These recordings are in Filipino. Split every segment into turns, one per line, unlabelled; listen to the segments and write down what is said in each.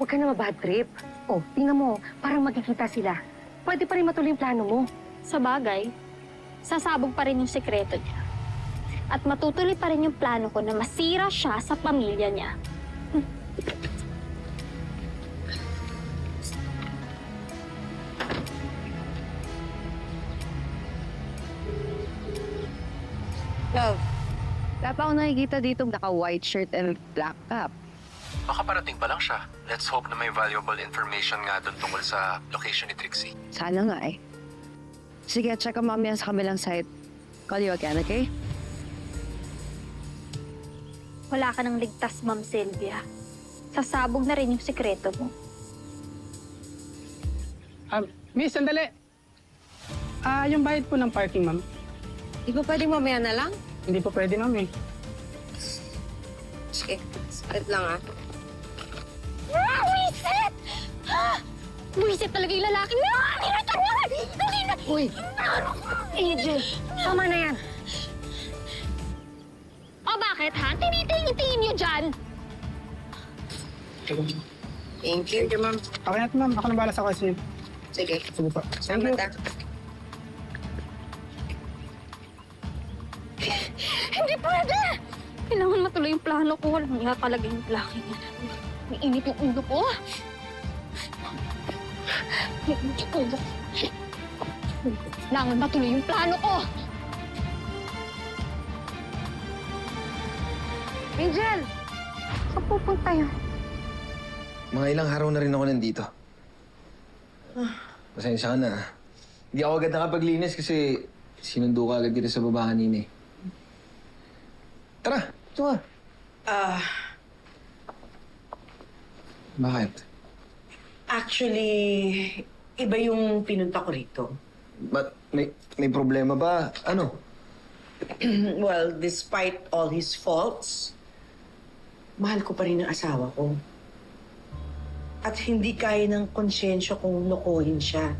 Huwag ka na ma-bad trip. Oh, tingnan mo, parang magkikita sila. Pwede pa rin matuloy yung plano mo.
Sa bagay, sasabog pa rin yung sekreto niya. At matutuloy pa rin yung plano ko na masira siya sa pamilya niya.
Love, wala pa akong nakikita dito naka-white shirt and black cap.
Baka parating pa lang siya. Let's hope na may valuable information nga doon tungkol sa location ni Trixie.
Sana nga eh. Sige, check ang mamaya sa kabilang site. Call you again, okay?
Wala ka nang ligtas, Ma'am Sylvia. Sasabog na rin yung sekreto mo.
Miss, sandali. Yung bayad po ng parking, ma'am.
Di ba pwedeng mamaya na lang?
Hindi po pwede, ma'am eh.
Sige, salit lang ah.
Wisit! Wisit talaga yung lalaki na! Nilatan mo!
Uy! Angel, tama na yan.
O bakit, ha? Tinitingin niyo dyan!
Thank you.
Thank you, ma'am. Okay na ito, ma'am. Ako na bahala sa question niyo.
Sige.
Sige po. Thank you.
Hindi pwede! Kailangan matuloy yung plano ko. Walang nga talaga yung lalaki niya. May init yung ulo ko. May init yung ulo ko. Kailangan matuloy yung plano ko.
Angel!
Saan pupunta yun?
Mga ilang araw na rin ako nandito. Pasensya ka na. Hindi ako agad nakapaglinis kasi sinundo ka agad kita sa baba kanina eh. Tara, ito nga. Bakit?
Actually, iba yung pinunta ko rito.
Ba't may problema ba? Ano?
Well, despite all his faults, mahal ko pa rin ang asawa ko. At hindi kaya ng konsyensya kong lokohin siya.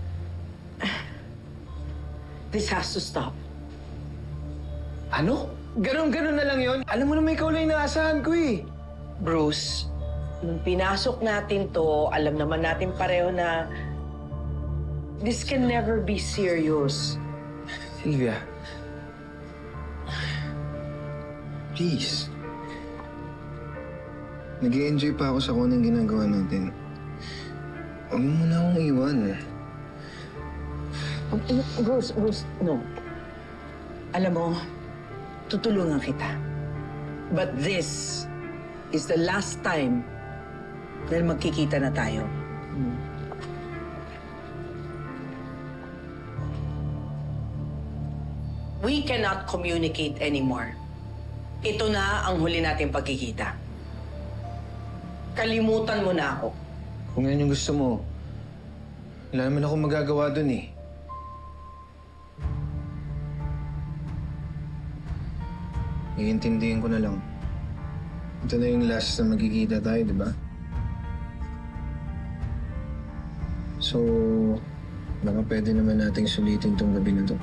This has to stop.
Ano? Ganon-ganon na lang yon. Alam mo na may ikaw lang inaasahan ko eh.
Bruce, nung pinasok natin to, alam naman natin pareho na this can never be serious.
Sylvia. Please. Nag-i-enjoy pa ako sa kung anong ginagawa natin. Huwag mo muna akong iwan.
Bruce, no. Alam mo, tutulungan kita. But this is the last time dahil magkikita na tayo. We cannot communicate anymore. Ito na ang huli nating pagkikita. Kalimutan mo na ako.
Kung yan yung gusto mo, wala naman akong magagawa dun eh. Iintindihin ko na lang. Ito na yung last na magkikita tayo, di ba? So, baka pwede naman nating sulitin tong gabi na to.